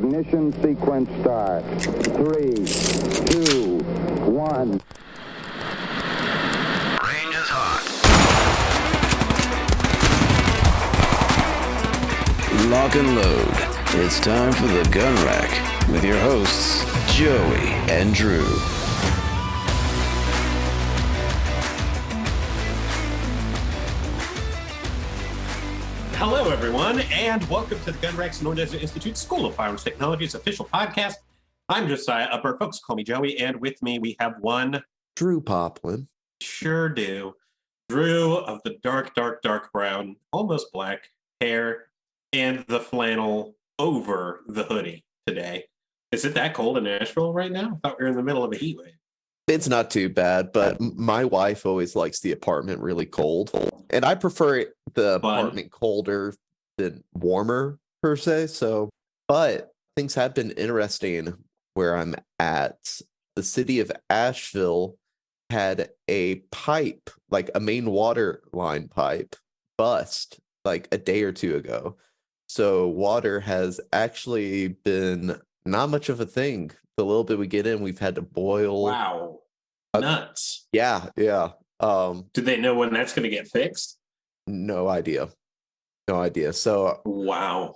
Ignition sequence start. 3, 2, 1. Range is hot. Lock and load. It's time for the Gun Rack with your hosts, Joey and Drew. Hello, everyone, and welcome to the Gun Rack Sonoran Desert Institute School of Firearms Technology's official podcast. I'm Josiah Upper. Folks call me Joey, and with me we have one Drew Poplin. Sure do. Drew of the dark brown, almost black hair, and the flannel over the hoodie today. Is it that cold in Nashville right now? I thought we were in the middle of a heat wave. It's not too bad, but my wife always likes the apartment really cold. And I prefer the apartment colder than warmer, per se. So, but things have been interesting where I'm at. The city of Asheville had a pipe, like a main water line pipe, bust like a day or two ago. So water has actually been not much of a thing. The little bit we get in, we've had to boil. Wow. Nuts. Yeah. Do they know when that's going to get fixed? No idea. So wow.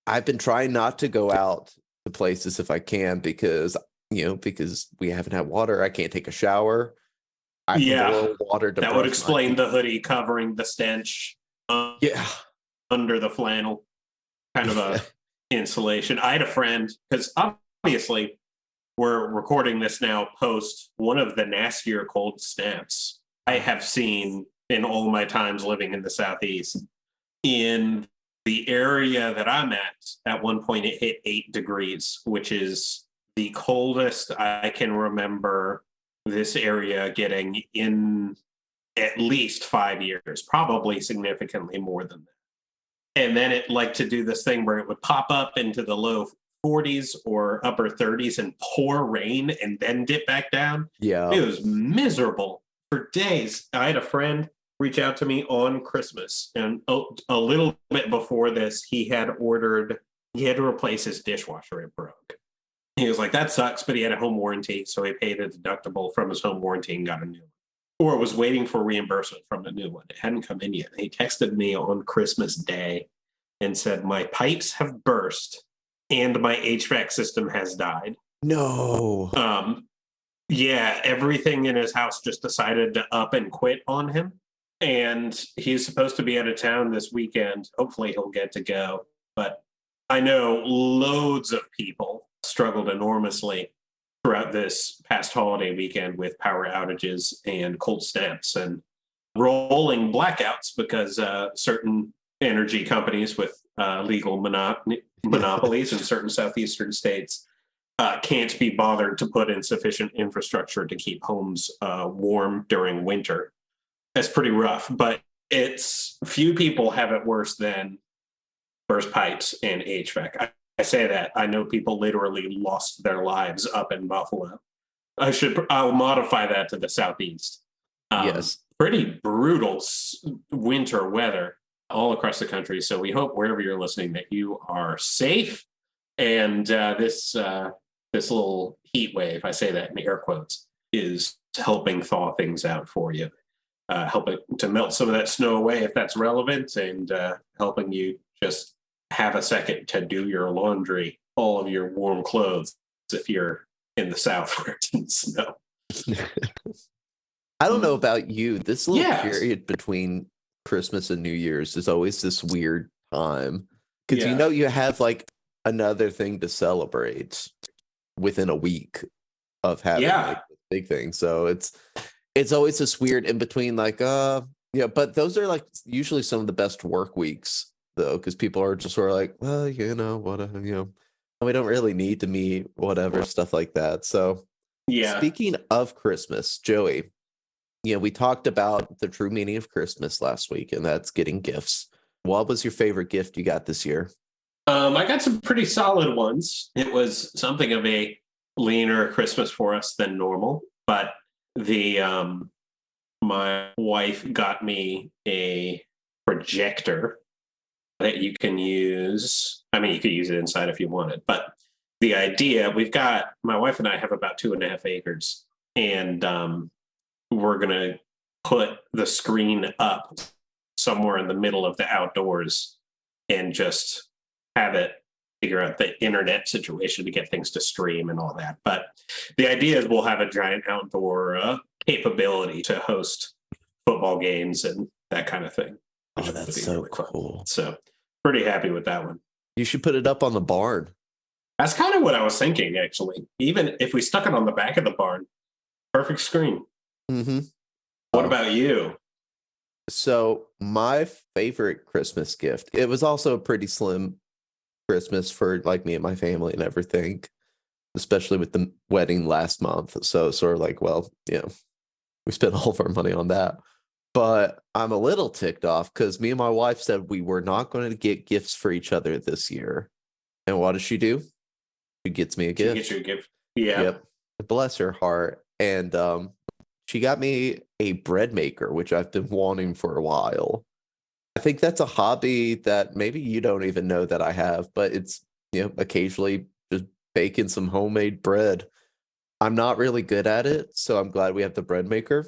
I've been trying not to go out to places if I can because we haven't had water. I can't take a shower. I can boil water to that would explain the hoodie covering the stench under the flannel. Kind of a insulation. I had a friend, because obviously we're recording this now post one of the nastier cold snaps I have seen in all my times living in the Southeast. In the area that I'm at one point it hit 8 degrees, which is the coldest I can remember this area getting in at least 5 years, probably significantly more than that. And then it liked to do this thing where it would pop up into the low 40s or upper 30s and pour rain and then dip back down. Yeah. It was miserable for days. I had a friend reach out to me on Christmas, and a little bit before this, he had to replace his dishwasher. It broke. He was like, that sucks, but he had a home warranty, so he paid a deductible from his home warranty and got a new one. Or was waiting for reimbursement from the new one. It hadn't come in yet. He texted me on Christmas Day and said, my pipes have burst and my HVAC system has died. No. Everything in his house just decided to up and quit on him. And he's supposed to be out of town this weekend. Hopefully he'll get to go. But I know loads of people struggled enormously throughout this past holiday weekend with power outages and cold snaps and rolling blackouts because certain energy companies with legal monopolies in certain southeastern states can't be bothered to put in sufficient infrastructure to keep homes warm during winter. That's pretty rough, but few people have it worse than burst pipes and HVAC. I say that. I know people literally lost their lives up in Buffalo. I'll modify that to the Southeast. Yes. Pretty brutal winter weather all across the country. So we hope wherever you're listening that you are safe. And this little heat wave, I say that in air quotes, is helping thaw things out for you. Helping to melt some of that snow away if that's relevant, and helping you just have a second to do your laundry, all of your warm clothes, if you're in the South where it didn't snow. I don't know about you. This little period between Christmas and New Year's is always this weird time. Because you have like another thing to celebrate within a week of having like this big thing. So it's always this weird in between, like, but those are like usually some of the best work weeks, though, because people are just sort of like, well, whatever, we don't really need to meet, whatever, stuff like that. So, speaking of Christmas, Joey, we talked about the true meaning of Christmas last week, and that's getting gifts. What was your favorite gift you got this year? I got some pretty solid ones. It was something of a leaner Christmas for us than normal, but my wife got me a projector that you can use. I mean, you could use it inside if you wanted, but the idea, my wife and I have about 2.5 acres, and we're going to put the screen up somewhere in the middle of the outdoors and just have it figure out the internet situation to get things to stream and all that. But the idea is we'll have a giant outdoor capability to host football games and that kind of thing. Oh, that's so really cool. So pretty happy with that one. You should put it up on the barn. That's kind of what I was thinking, actually. Even if we stuck it on the back of the barn, perfect screen. Mm-hmm. What about you? So my favorite Christmas gift, it was also a pretty slim Christmas for like me and my family and everything, especially with the wedding last month. So sort of like, well, we spent all of our money on that. But I'm a little ticked off because me and my wife said we were not going to get gifts for each other this year. And what does she do? She gets me a gift. She gets you a gift. Yeah. Yep. Bless her heart. And she got me a bread maker, which I've been wanting for a while. I think that's a hobby that maybe you don't even know that I have, but it's, occasionally just baking some homemade bread. I'm not really good at it, so I'm glad we have the bread maker.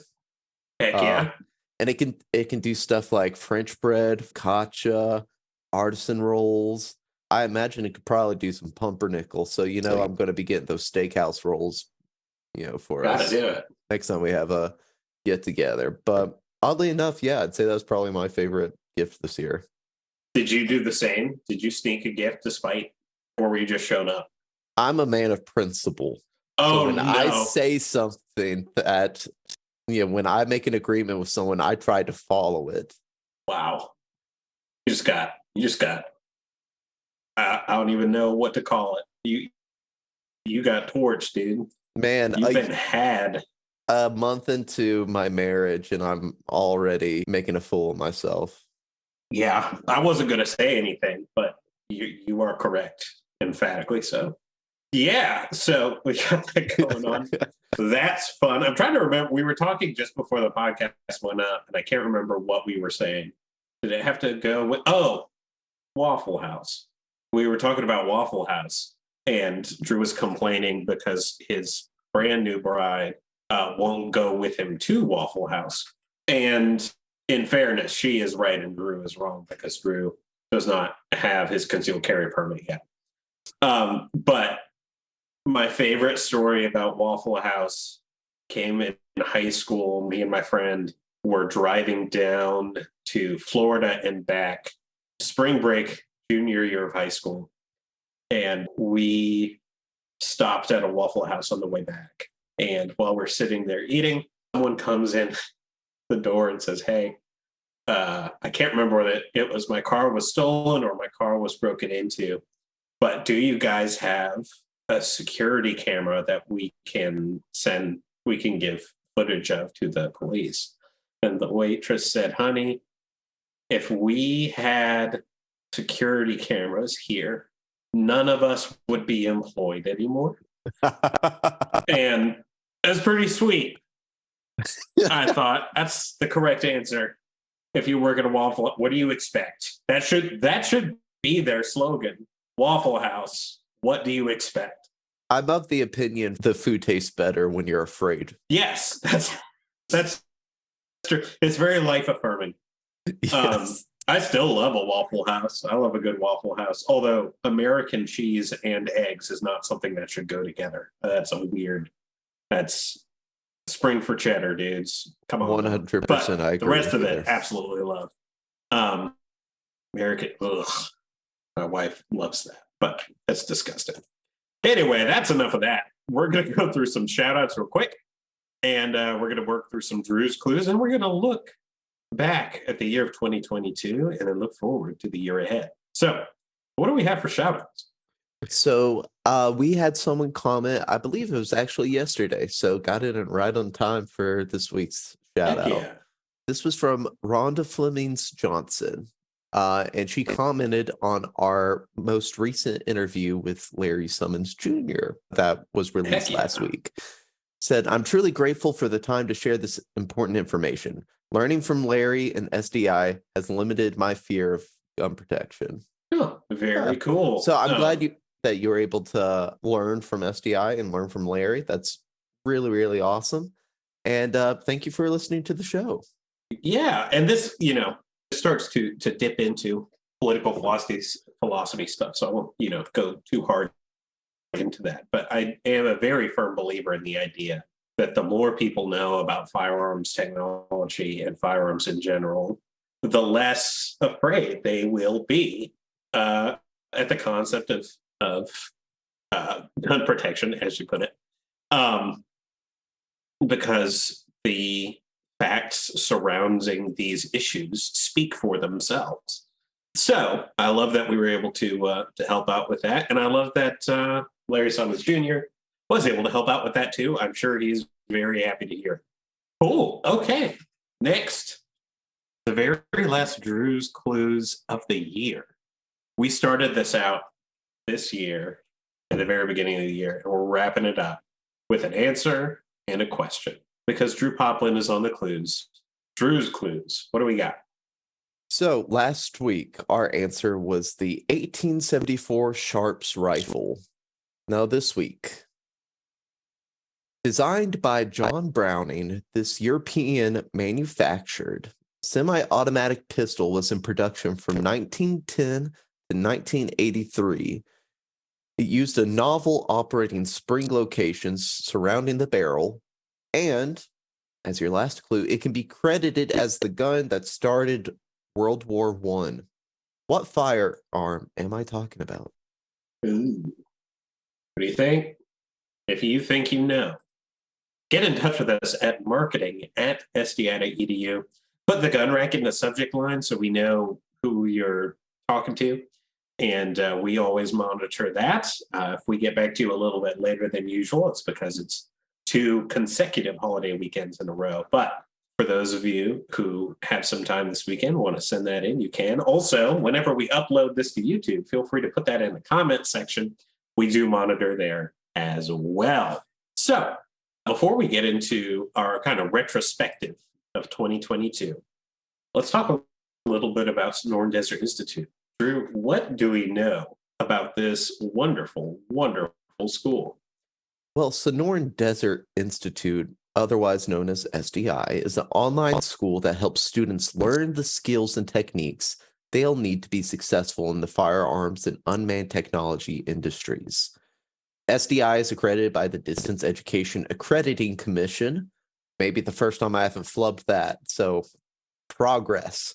Heck yeah. And it can do stuff like French bread, focaccia, artisan rolls. I imagine it could probably do some pumpernickel. So, I'm going to be getting those steakhouse rolls, for us. Gotta do it. Next time we have a get together. But oddly enough, I'd say that's probably my favorite gift this year. Did you do the same? Did you sneak a gift despite, or were you just showing up? I'm a man of principle. Oh, so when no. I say something that, when I make an agreement with someone, I try to follow it. Wow. You just got, I don't even know what to call it. You got torched, dude. Man, you've been had. A month into my marriage and I'm already making a fool of myself. Yeah, I wasn't going to say anything, but you are correct, emphatically so. Yeah, so we got that going on. That's fun. I'm trying to remember. We were talking just before the podcast went up, and I can't remember what we were saying. Did it have to go with? Oh, Waffle House. We were talking about Waffle House, and Drew was complaining because his brand new bride won't go with him to Waffle House. And in fairness, she is right and Drew is wrong because Drew does not have his concealed carry permit yet. But my favorite story about Waffle House came in high school. Me and my friend were driving down to Florida and back, spring break, junior year of high school. And we stopped at a Waffle House on the way back. And while we're sitting there eating, someone comes in the door and says, hey, I can't remember whether it was my car was stolen or my car was broken into, but do you guys have a security camera that we can give footage of to the police? And the waitress said, honey, if we had security cameras here, none of us would be employed anymore. And that's pretty sweet. I thought that's the correct answer. If you work at a Waffle, what do you expect? That should be their slogan. Waffle House, what do you expect? I'm of the opinion the food tastes better when you're afraid. Yes, that's true. It's very life affirming. Yes. I still love a Waffle House. I love a good Waffle House. Although American cheese and eggs is not something that should go together. That's spring for cheddar, dudes. Come on. 100%. But I agree. The rest of it, absolutely love. American, ugh. My wife loves that, but that's disgusting. Anyway, that's enough of that. We're going to go through some shout outs real quick. And we're going to work through some Drew's Clues. And we're going to look back at the year of 2022 and then look forward to the year ahead. So what do we have for shout outs? So we had someone comment, I believe it was actually yesterday, so got it right on time for this week's shout out. Yeah. This was from Rhonda Flemings Johnson, and she commented on our most recent interview with Larry Summons Jr. that was released last week. Said, I'm truly grateful for the time to share this important information. Learning from Larry and SDI has limited my fear of gun protection. Oh, very cool. So I'm glad that you're able to learn from SDI and learn from Larry. That's really, really awesome. And thank you for listening to the show. Yeah, and this, starts to dip into political philosophy stuff. So I won't, go too hard into that. But I am a very firm believer in the idea that the more people know about firearms technology and firearms in general, the less afraid they will be at the concept of gun protection, as you put it, because the facts surrounding these issues speak for themselves. So I love that we were able to help out with that, and I love that Larry Summers Jr. was able to help out with that too. I'm sure he's very happy to hear. Cool. Okay. Next, the very last Drew's Clues of the year. We started this out this year at the very beginning of the year, and we're wrapping it up with an answer and a question because Drew Poplin is on the clues. Drew's Clues. What do we got? So last week, our answer was the 1874 Sharps rifle. Now this week, designed by John Browning, this European manufactured semi-automatic pistol was in production from 1910 to 1983. It used a novel operating spring locations surrounding the barrel, and as your last clue, it can be credited as the gun that started World War I. What firearm am I talking about? Ooh. What do you think? If you think you know, get in touch with us at marketing@sdi.edu. Put the gun rack in the subject line so we know who you're talking to. And we always monitor that. If we get back to you a little bit later than usual, it's because it's 2 consecutive holiday weekends in a row. But for those of you who have some time this weekend, want to send that in, you can. Also, whenever we upload this to YouTube, feel free to put that in the comment section. We do monitor there as well. So before we get into our kind of retrospective of 2022, let's talk a little bit about Sonoran Desert Institute. Drew, what do we know about this wonderful, wonderful school? Well, Sonoran Desert Institute, otherwise known as SDI, is an online school that helps students learn the skills and techniques they'll need to be successful in the firearms and unmanned technology industries. SDI is accredited by the Distance Education Accrediting Commission. Maybe the first time I haven't flubbed that, so progress.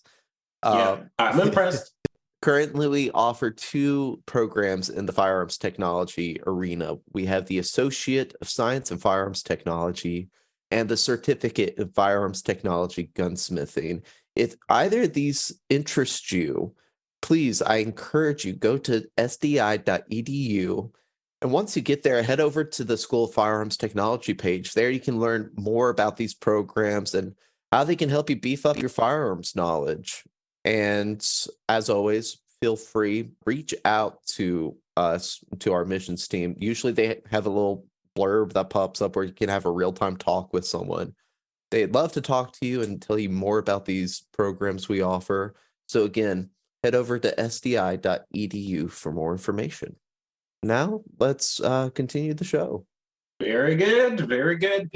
Yeah, I'm impressed. Currently, we offer 2 programs in the firearms technology arena. We have the Associate of Science in Firearms Technology and the Certificate in Firearms Technology Gunsmithing. If either of these interest you, please, I encourage you, go to sdi.edu. And once you get there, head over to the School of Firearms Technology page. There you can learn more about these programs and how they can help you beef up your firearms knowledge. And as always, feel free, reach out to us, to our missions team. Usually they have a little blurb that pops up where you can have a real-time talk with someone. They'd love to talk to you and tell you more about these programs we offer. So again, head over to sdi.edu for more information. Now, let's continue the show. Very good. Very good.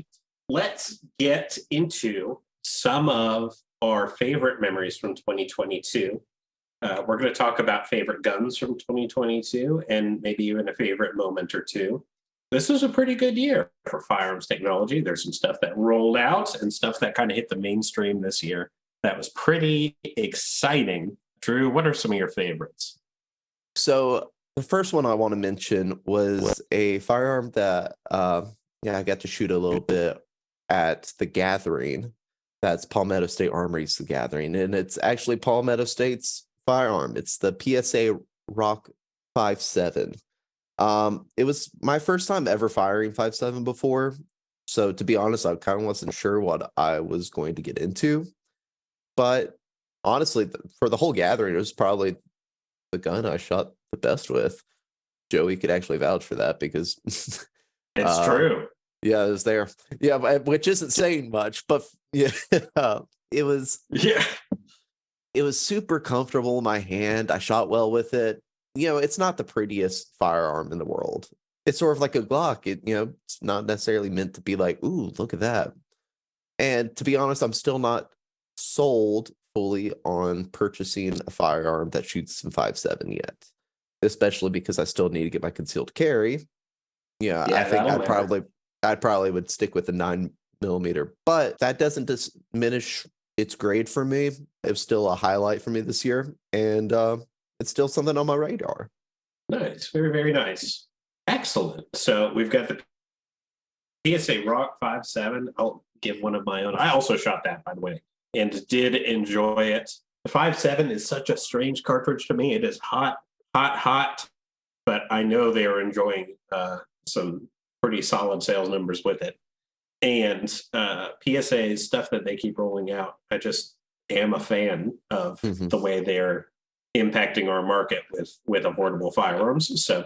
Let's get into some of our favorite memories from 2022. We're going to talk about favorite guns from 2022 and maybe even a favorite moment or two. This was a pretty good year for firearms technology. There's some stuff that rolled out and stuff that kind of hit the mainstream this year. That was pretty exciting. Drew, what are some of your favorites? So the first one I want to mention was a firearm that I got to shoot a little bit at the Gathering. That's Palmetto State Armory's The Gathering, and it's actually Palmetto State's firearm. It's the PSA Rock 5.7. It was my first time ever firing 5.7 before, so to be honest, I kind of wasn't sure what I was going to get into. But honestly, for the whole Gathering, it was probably the gun I shot the best with. Joey could actually vouch for that because it's true. Yeah, it was there. Yeah, which isn't saying much, but yeah, it was. Yeah, it was super comfortable in my hand. I shot well with it. it's not the prettiest firearm in the world. It's sort of like a Glock. It's not necessarily meant to be like, ooh, look at that. And to be honest, I'm still not sold fully on purchasing a firearm that shoots some 5.7 yet, especially because I still need to get my concealed carry. Yeah, I think I'd probably would stick with the 9mm, but that doesn't diminish its grade for me. It was still a highlight for me this year, and it's still something on my radar. Nice, very, very nice. Excellent. So we've got the PSA Rock 5.7. I'll give one of my own. I also shot that, by the way, and did enjoy it. The 5.7 is such a strange cartridge to me. It is hot, but I know they are enjoying some pretty solid sales numbers with it. And PSA's stuff that they keep rolling out, I just am a fan of the way they're impacting our market with affordable firearms. So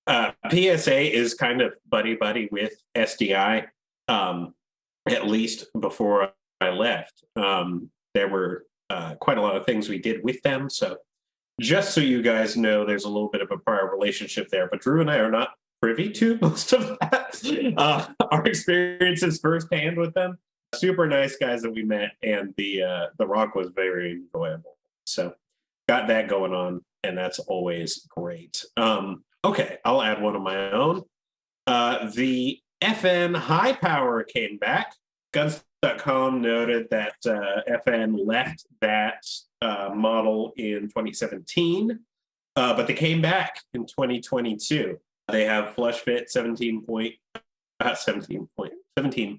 PSA is kind of buddy with SDI, at least before I left. There were quite a lot of things we did with them. So just so you guys know, there's a little bit of a prior relationship there, but Drew and I are not privy to most of that. Our experiences firsthand with them, super nice guys that we met, and the Rock was very enjoyable. So got that going on, and that's always great. Okay, I'll add one of my own. The FN High Power came back. Guns.com noted that FN left that model in 2017, but they came back in 2022. They have flush fit 17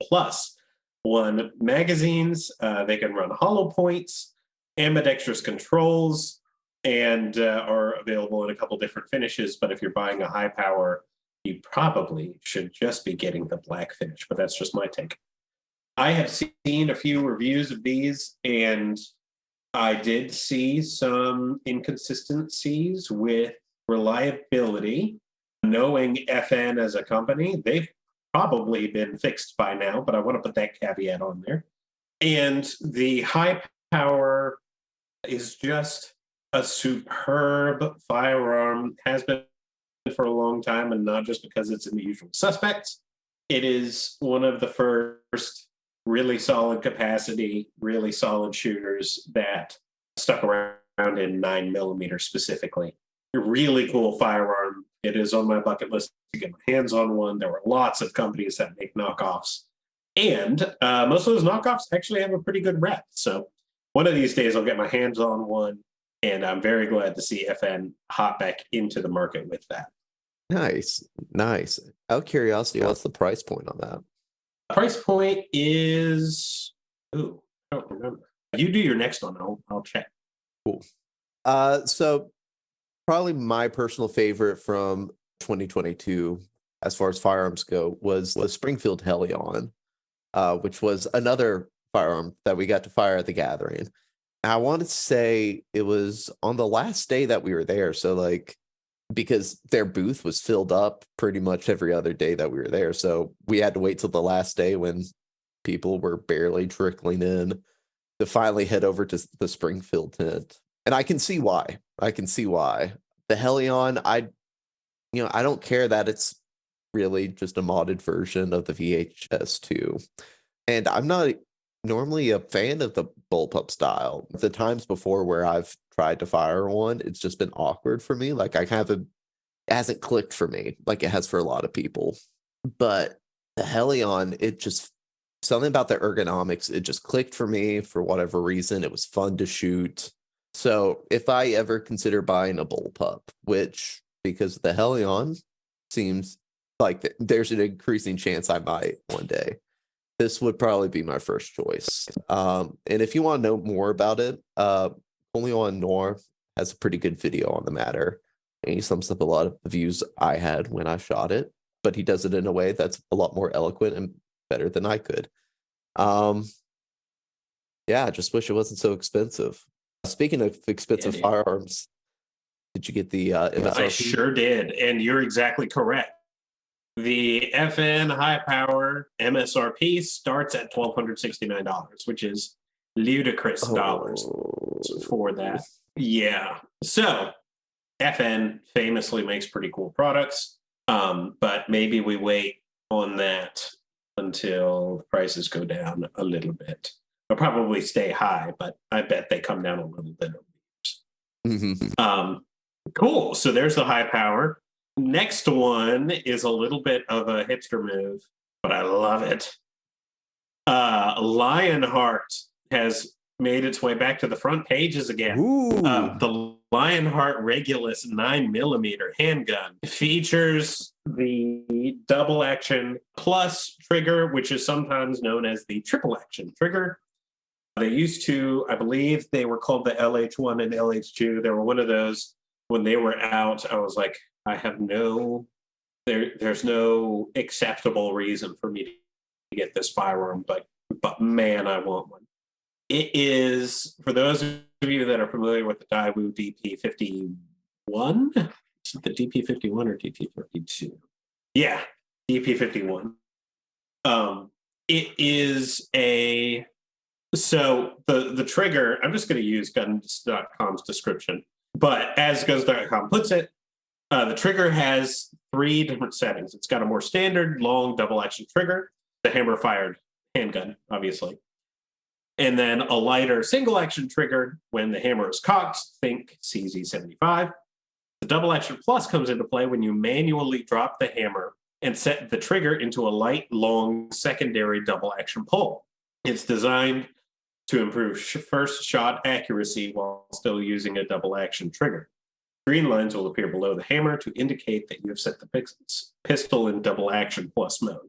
plus 1 magazines. They can run hollow points, ambidextrous controls, and are available in a couple different finishes. But if you're buying a high power, you probably should just be getting the black finish. But that's just my take. I have seen a few reviews of these, and I did see some inconsistencies with reliability. Knowing FN as a company, they've probably been fixed by now, but I want to put that caveat on there. And the high power is just a superb firearm, has been for a long time, and not just because it's in the usual suspects. It is one of the first really solid capacity, really solid shooters that stuck around in 9mm specifically. A really cool firearm. It is on my bucket list to get my hands on one. There were lots of companies that make knockoffs, and most of those knockoffs actually have a pretty good rep. So one of these days I'll get my hands on one, and I'm very glad to see FN hop back into the market with that. Nice. Out of curiosity, what's the price point on that? Price point is, I don't remember. You do your next one. I'll check. Cool. So probably my personal favorite from 2022, as far as firearms go, was the Springfield Helion, which was another firearm that we got to fire at the gathering. I want to say it was on the last day that we were there. So because their booth was filled up pretty much every other day that we were there. So we had to wait till the last day when people were barely trickling in to finally head over to the Springfield tent. And I can see why. The Helion, I don't care that it's really just a modded version of the VHS2. And I'm not normally a fan of the bullpup style. The times before where I've tried to fire one, it's just been awkward for me. It hasn't clicked for me like it has for a lot of people. But the Helion, something about the ergonomics, it just clicked for me for whatever reason. It was fun to shoot. So if I ever consider buying a bullpup, which because the Helion seems like there's an increasing chance I might one day, this would probably be my first choice. And if you want to know more about it, Oleon Noir has a pretty good video on the matter. And he sums up a lot of the views I had when I shot it, but he does it in a way that's a lot more eloquent and better than I could. I just wish it wasn't so expensive. Speaking of expensive firearms, did you get the MSRP? I sure did, and you're exactly correct. The FN high power MSRP starts at $1,269, which is ludicrous dollars for that. Yeah. So FN famously makes pretty cool products, but maybe we wait on that until the prices go down a little bit. They'll probably stay high, but I bet they come down a little bit over the years. Cool. So there's the high power. Next one is a little bit of a hipster move, but I love it. Lionheart has made its way back to the front pages again. The Lionheart Regulus 9mm handgun features the double action plus trigger, which is sometimes known as the triple action trigger. They used to, I believe they were called the LH1 and LH2. They were one of those. When they were out, I was like, there's no acceptable reason for me to get this firearm, but man, I want one. It is, for those of you that are familiar with the Daewoo DP51, is it the DP51 or DP52? Yeah, DP51. It is so the trigger, I'm just going to use guns.com's description, but as guns.com puts it, the trigger has 3 different settings. It's got a more standard long double action trigger, the hammer fired handgun, obviously. And then a lighter single action trigger when the hammer is cocked, think CZ75. The double action plus comes into play when you manually drop the hammer and set the trigger into a light, long secondary double action pull. It's designed to improve first shot accuracy while still using a double action trigger. Green lines will appear below the hammer to indicate that you have set the pistol in double action plus mode.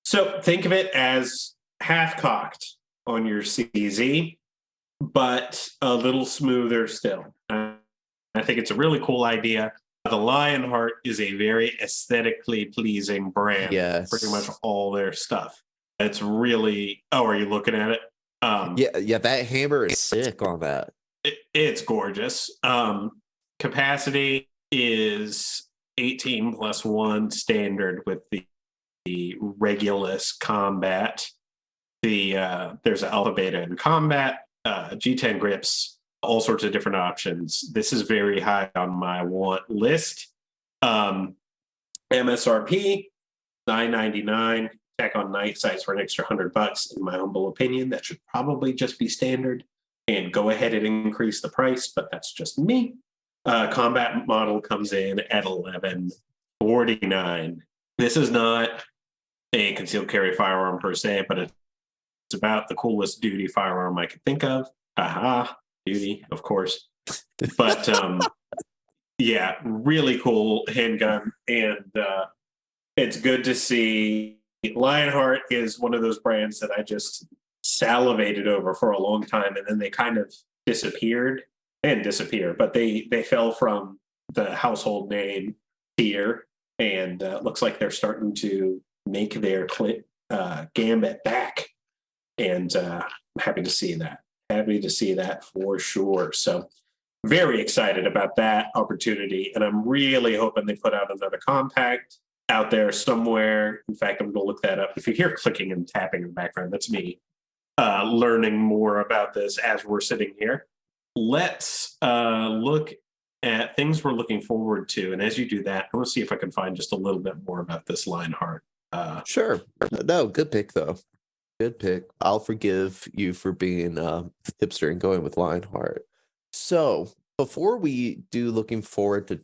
So think of it as half cocked on your CZ, but a little smoother still. I think it's a really cool idea. The Lionheart is a very aesthetically pleasing brand. Yes. Pretty much all their stuff. It's really, are you looking at it? Yeah, that hammer is sick on that. It's gorgeous. Capacity is 18 plus 1 standard with the Regulus Combat. There's an Alpha Beta in Combat, G10 grips, all sorts of different options. This is very high on my want list. MSRP $9.99. Tack on night sights for an extra $100. In my humble opinion, that should probably just be standard. And go ahead and increase the price, but that's just me. Combat model comes in at $11.49. This is not a concealed carry firearm per se, but it's about the coolest duty firearm I could think of. Aha, duty, of course. But yeah, really cool handgun, and it's good to see. Lionheart is one of those brands that I just salivated over for a long time, and then they kind of disappeared, but they fell from the household name tier, and looks like they're starting to make their gambit back, and I'm happy to see that for sure. So very excited about that opportunity, and I'm really hoping they put out another compact out there somewhere. In fact, I'm going to look that up. If you hear clicking and tapping in the background, that's me learning more about this as we're sitting here. Let's look at things we're looking forward to. And as you do that, I want to see if I can find just a little bit more about this Lionheart. Sure. No, good pick, though. Good pick. I'll forgive you for being hipster and going with Lionheart. So before we do looking forward to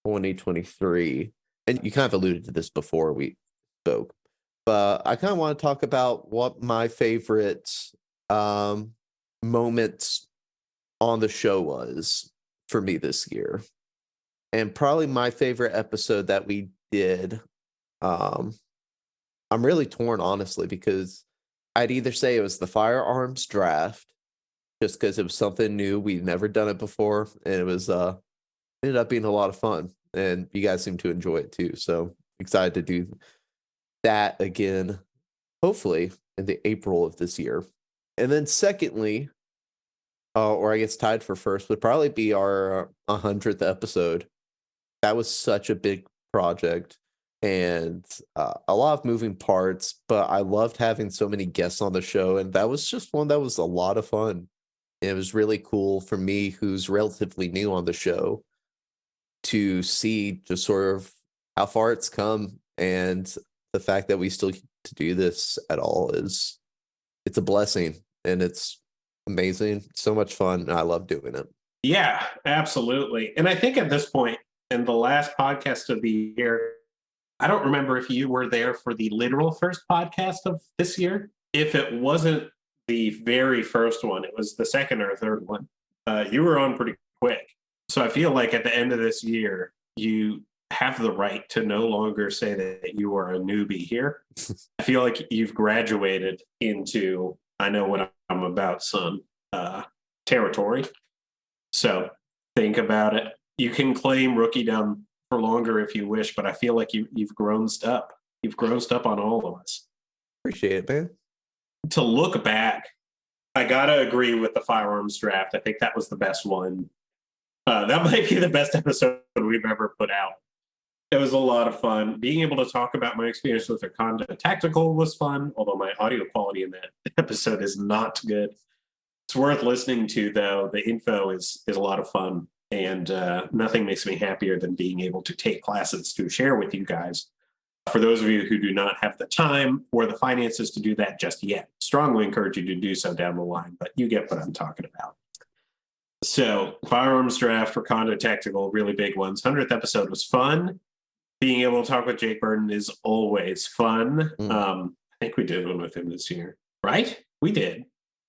2023, and you kind of alluded to this before we spoke, but I kind of want to talk about what my favorite moments on the show was for me this year. And probably my favorite episode that we did, I'm really torn, honestly, because I'd either say it was the firearms draft, just because it was something new. We'd never done it before, and it was ended up being a lot of fun, and you guys seem to enjoy it too. So excited to do that again, hopefully in the April of this year. And then secondly, or I guess tied for first, would probably be our 100th episode. That was such a big project and a lot of moving parts, but I loved having so many guests on the show, and that was just one that was a lot of fun. And it was really cool for me, who's relatively new on the show, to see just sort of how far it's come, and the fact that we still get to do this at all it's a blessing, and it's amazing. So much fun. And I love doing it. Yeah, absolutely. And I think at this point, in the last podcast of the year, I don't remember if you were there for the literal first podcast of this year. If it wasn't the very first one, it was the second or third one. You were on pretty quick. So I feel like at the end of this year, you have the right to no longer say that you are a newbie here. I feel like you've graduated into I know what I'm about, son, territory. So think about it. You can claim rookiedom for longer if you wish, but I feel like you've grown up. You've grown up on all of us. Appreciate it, man. To look back, I gotta agree with the firearms draft. I think that was the best one. That might be the best episode we've ever put out. It was a lot of fun. Being able to talk about my experience with Accrediting Tactical was fun, although my audio quality in that episode is not good. It's worth listening to, though. The info is a lot of fun, and nothing makes me happier than being able to take classes to share with you guys. For those of you who do not have the time or the finances to do that just yet, strongly encourage you to do so down the line, but you get what I'm talking about. So, firearms draft for Condo Tactical, really big ones. 100th episode was fun. Being able to talk with Jake Burton is always fun. I think we did one with him this year, right? We did.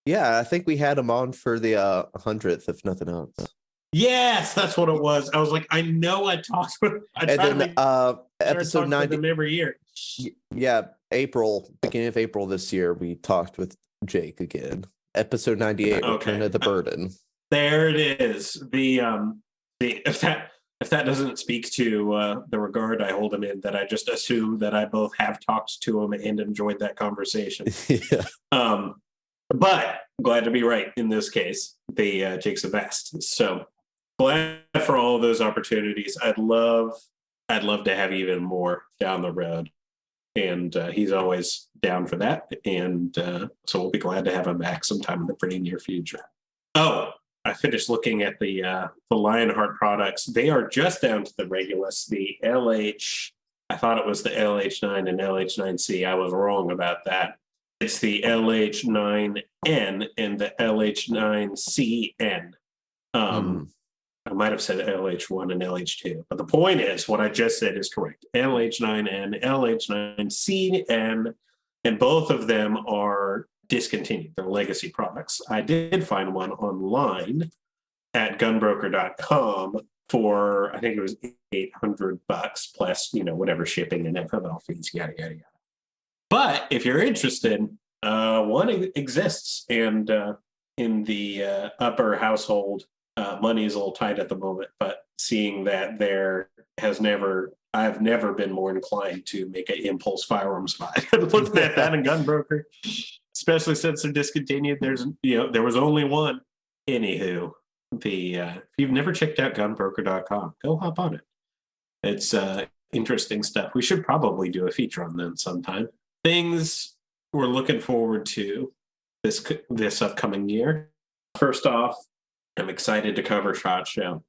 Yeah, I think we had him on for the 100th, if nothing else. Yes, that's what it was. I was like, I know I talked with. Episode 90 every year. Yeah, beginning of April this year, we talked with Jake again. Episode 98, Return of the Burden. There it is. If that doesn't speak to the regard I hold him in, that I just assume that I both have talked to him and enjoyed that conversation. Yeah. But glad to be right in this case. Jake's the best. So glad for all of those opportunities. I'd love to have even more down the road, and he's always down for that. And so we'll be glad to have him back sometime in the pretty near future. Oh, I finished looking at the Lionheart products. They are just down to the Regulus, the LH. I thought it was the LH9 and LH9C. I was wrong about that. It's the LH9N and the LH9CN. I might have said LH1 and LH2, but the point is what I just said is correct. LH9N, LH9CN, and both of them are discontinued. They're legacy products. I did find one online at gunbroker.com for, I think it was $800 plus, whatever shipping and FML fees, yada, yada, yada. But if you're interested, one exists, and in the upper household, money is a little tight at the moment, but seeing that I've never been more inclined to make an impulse firearms buy. Looking at that in Gunbroker, especially since they're discontinued, there was only one. Anywho, if you've never checked out gunbroker.com, go hop on it. It's interesting stuff. We should probably do a feature on them sometime. Things we're looking forward to this upcoming year. First off, I'm excited to cover SHOT Show.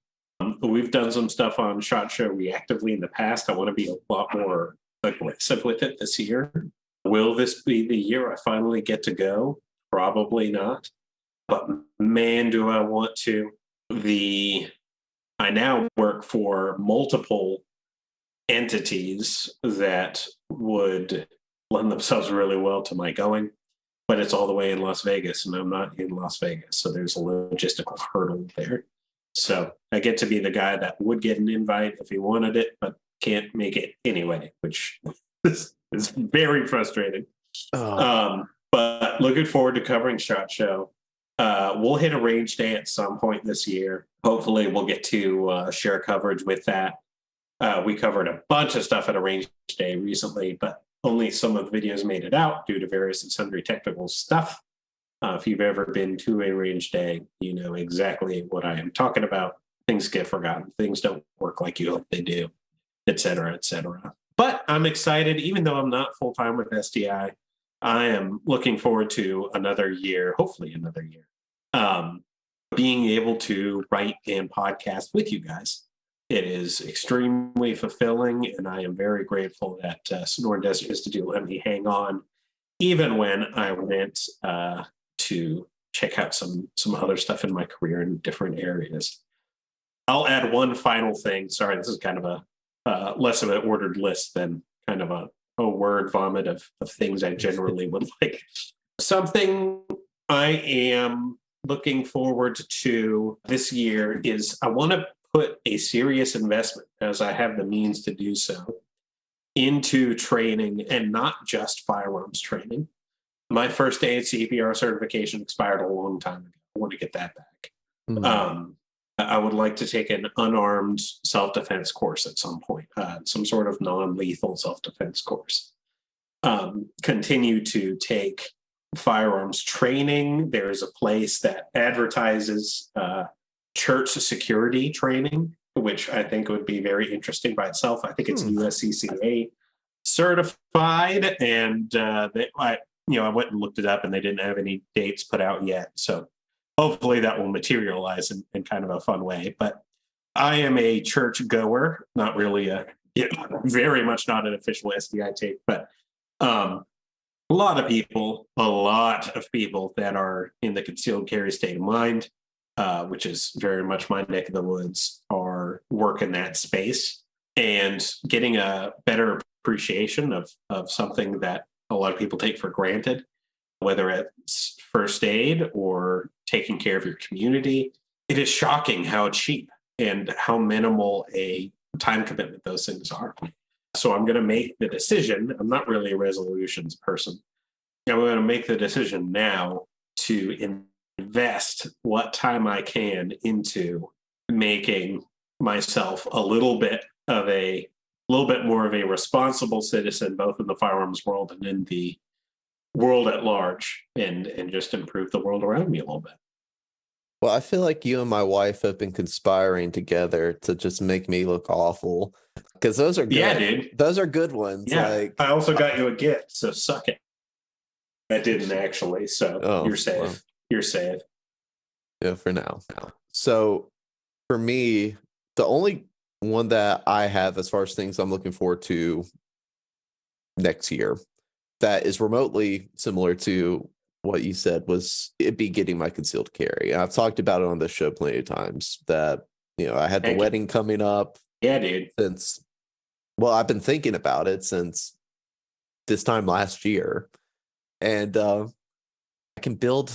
We've done some stuff on SHOT Show reactively in the past. I want to be a lot more aggressive with it this year. Will this be the year I finally get to go? Probably not. But man, do I want to. I now work for multiple entities that would lend themselves really well to my going, but it's all the way in Las Vegas, and I'm not in Las Vegas, so there's a logistical hurdle there. So I get to be the guy that would get an invite if he wanted it, but can't make it anyway, which is very frustrating. But looking forward to covering SHOT Show. We'll hit a range day at some point this year. Hopefully we'll get to share coverage with that. We covered a bunch of stuff at a range day recently, but only some of the videos made it out due to various and sundry technical stuff. If you've ever been to a range day, you know exactly what I am talking about. Things get forgotten. Things don't work like you hope they do, et cetera, et cetera. But I'm excited, even though I'm not full-time with STI, I am looking forward to another year, hopefully another year, being able to write and podcast with you guys. It is extremely fulfilling, and I am very grateful that Sonoran Desert Institute let me hang on, even when I went to check out some other stuff in my career in different areas. I'll add one final thing. Sorry, this is kind of a less of an ordered list than kind of a word vomit of things I generally would like. Something I am looking forward to this year is I want to put a serious investment, as I have the means to do so, into training, and not just firearms training. My first day at CPR certification expired a long time ago. I want to get that back. Mm. I would like to take an unarmed self-defense course at some point, some sort of non-lethal self-defense course. Continue to take firearms training. There's a place that advertises church security training, which I think would be very interesting by itself. I think it's USCCA certified, and I went and looked it up, and they didn't have any dates put out yet. So hopefully that will materialize in kind of a fun way. But I am a church goer, not really very much not an official SDI take, but a lot of people that are in the concealed carry state of mind, which is very much my neck of the woods, are working that space and getting a better appreciation of something that a lot of people take for granted, whether it's first aid or taking care of your community. It is shocking how cheap and how minimal a time commitment those things are. So I'm going to make the decision. I'm not really a resolutions person. I'm going to make the decision now to invest what time I can into making myself a little bit more of a responsible citizen, both in the firearms world and in the world at large, and just improve the world around me a little bit. Well, I feel like you and my wife have been conspiring together to just make me look awful, because those are good. Yeah, dude. Those are good ones. Yeah. I also got you a gift, so suck it. I didn't actually, so you're safe. Well, you're safe. Yeah, for now. So for me, the only one that I have as far as things I'm looking forward to next year that is remotely similar to what you said was it be getting my concealed carry. And I've talked about it on the show plenty of times that, I had the wedding coming up. Yeah, dude. I've been thinking about it since this time last year. And I can build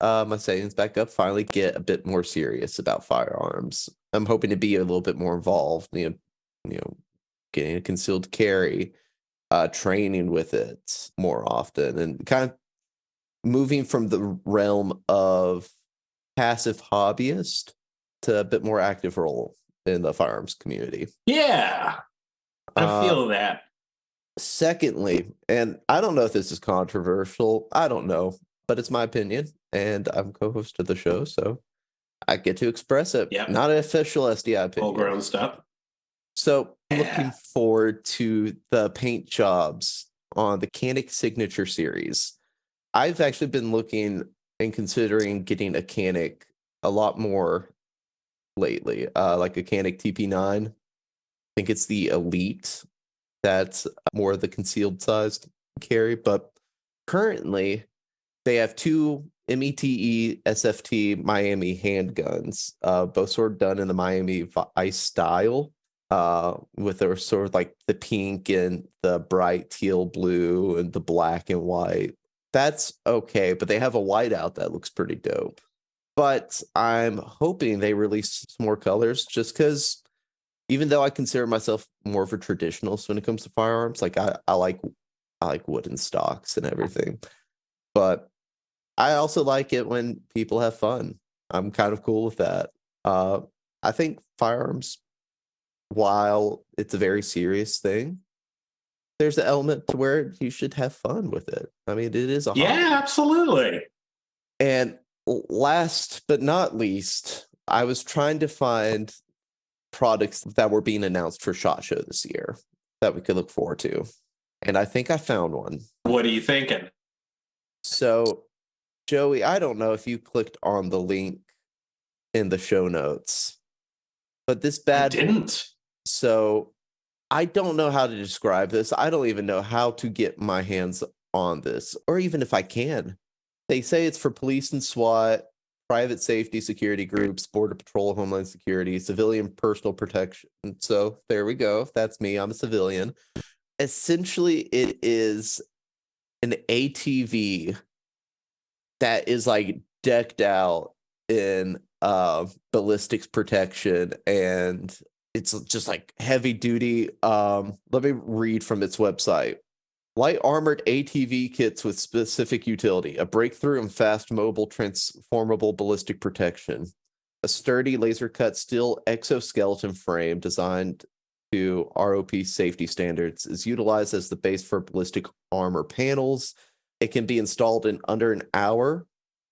my savings back up, finally get a bit more serious about firearms. I'm hoping to be a little bit more involved, getting a concealed carry, training with it more often, and kind of moving from the realm of passive hobbyist to a bit more active role in the firearms community. Yeah, I feel that. Secondly, and I don't know if this is controversial, I don't know, but it's my opinion, and I'm co-host of the show, so I get to express it. Yep. Not an official SDI opinion. Homegrown stuff. So I'm looking forward to the paint jobs on the Canic Signature Series. I've actually been looking and considering getting a Canic a lot more lately, like a Canic TP9. I think it's the Elite. That's more of the concealed sized carry, but currently they have two METE SFT Miami handguns, both sort of done in the Miami Vice style, with their sort of like the pink and the bright teal blue and the black and white. That's okay, but they have a whiteout that looks pretty dope. But I'm hoping they release some more colors, just because even though I consider myself more of a traditionalist when it comes to firearms, like I like wooden stocks and everything, but I also like it when people have fun. I'm kind of cool with that. I think firearms, while it's a very serious thing, there's an element to where you should have fun with it. I mean, it is a hobby. Yeah, absolutely. And last but not least, I was trying to find products that were being announced for SHOT Show this year that we could look forward to. And I think I found one. What are you thinking? So, Joey, I don't know if you clicked on the link in the show notes, But this I bad didn't. So I don't know how to describe this. I don't even know how to get my hands on this, or even if I can. They say it's for police and SWAT, private safety security groups, Border Patrol, Homeland Security, civilian personal protection. So there we go. That's me. I'm a civilian. Essentially, it is an ATV that is like decked out in ballistics protection, and it's just like heavy duty. Let me read from its website. Light armored ATV kits with specific utility, a breakthrough in fast mobile transformable ballistic protection, a sturdy laser cut steel exoskeleton frame designed to ROP safety standards, is utilized as the base for ballistic armor panels. It can be installed in under an hour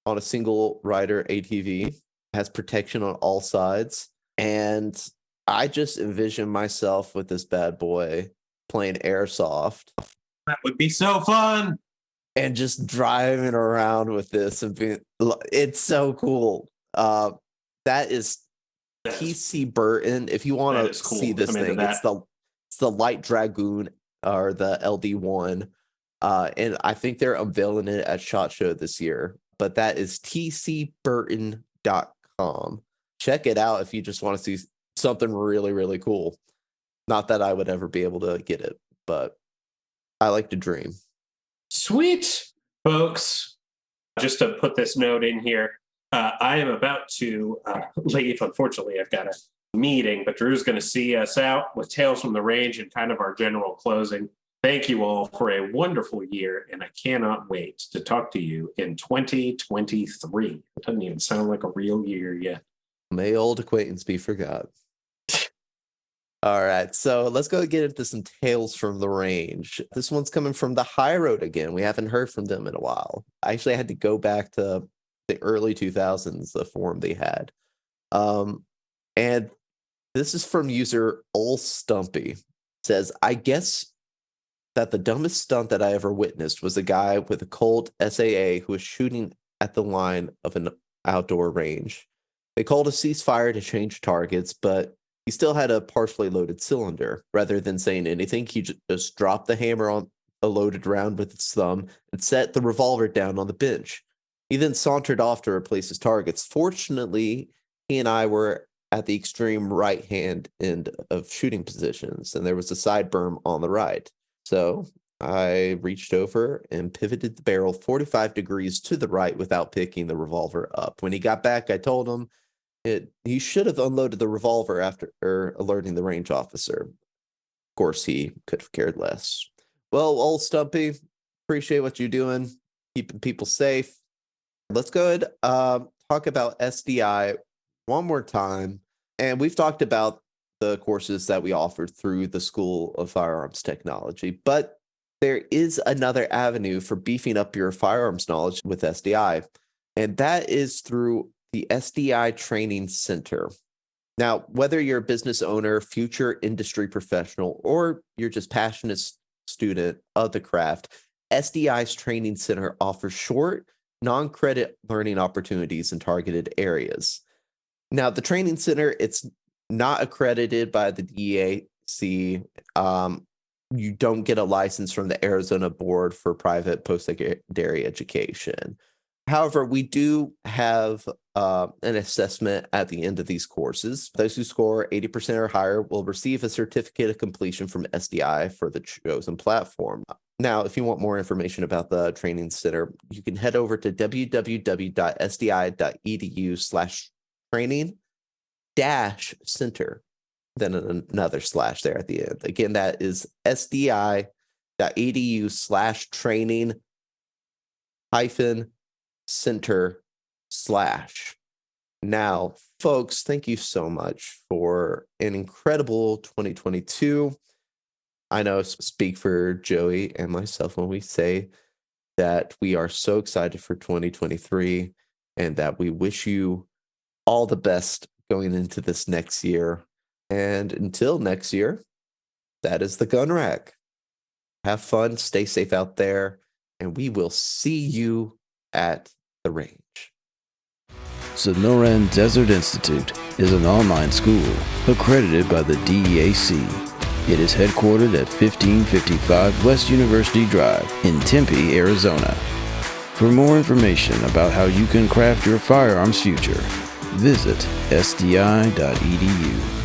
on a single rider ATV, has protection on all sides. And I just envision myself with this bad boy playing airsoft. That would be so fun. And just driving around with this and being, it's so cool. That is TC Burton. If you want to cool. see this thing, it's the Light Dragoon or the LD1. And I think they're unveiling it at SHOT Show this year. But that is tcburton.com. Check it out if you just want to see something really, really cool. Not that I would ever be able to get it, but I like to dream. Sweet, folks. Just to put this note in here, I am about to leave. Unfortunately, I've got a meeting, but Drew's going to see us out with Tales from the Range and kind of our general closing. Thank you all for a wonderful year, and I cannot wait to talk to you in 2023. It doesn't even sound like a real year yet. May old acquaintance be forgot. All right, so let's go get into some Tales from the Range. This one's coming from the High Road again. We haven't heard from them in a while. I actually had to go back to the early 2000s, the forum they had. And this is from user Ol Stumpy. It says, I guess that the dumbest stunt that I ever witnessed was a guy with a Colt SAA who was shooting at the line of an outdoor range. They called a ceasefire to change targets, but he still had a partially loaded cylinder. Rather than saying anything, he just dropped the hammer on a loaded round with his thumb and set the revolver down on the bench. He then sauntered off to replace his targets. Fortunately, he and I were at the extreme right-hand end of shooting positions, and there was a side berm on the right. So I reached over and pivoted the barrel 45 degrees to the right without picking the revolver up. When he got back, I told him he should have unloaded the revolver after alerting the range officer. Of course, he could have cared less. Well, Old Stumpy, appreciate what you're doing, keeping people safe. Let's go ahead talk about SDI one more time. And we've talked about the courses that we offered through the School of Firearms Technology, but there is another avenue for beefing up your firearms knowledge with SDI, and that is through the SDI Training Center. Now, whether you're a business owner, future industry professional, or you're just passionate student of the craft, SDI's Training Center offers short, non-credit learning opportunities in targeted areas. Now, the Training Center, it's not accredited by the DEAC. You don't get a license from the Arizona Board for Private Post-Secondary Education. However, we do have an assessment at the end of these courses. Those who score 80% or higher will receive a certificate of completion from SDI for the chosen platform. Now, if you want more information about the Training Center, you can head over to www.sdi.edu/training-center, then another slash there at the end. Again, that is sdi.edu/training-center/. Now, folks, thank you so much for an incredible 2022. I know I speak for Joey and myself when we say that we are so excited for 2023 and that we wish you all the best going into this next year. And until next year, that is the Gun Rack. Have fun, stay safe out there, and we will see you at the range. Sonoran Desert Institute is an online school accredited by the DEAC. It is headquartered at 1555 West University Drive in Tempe, Arizona. For more information about how you can craft your firearms future, visit sdi.edu.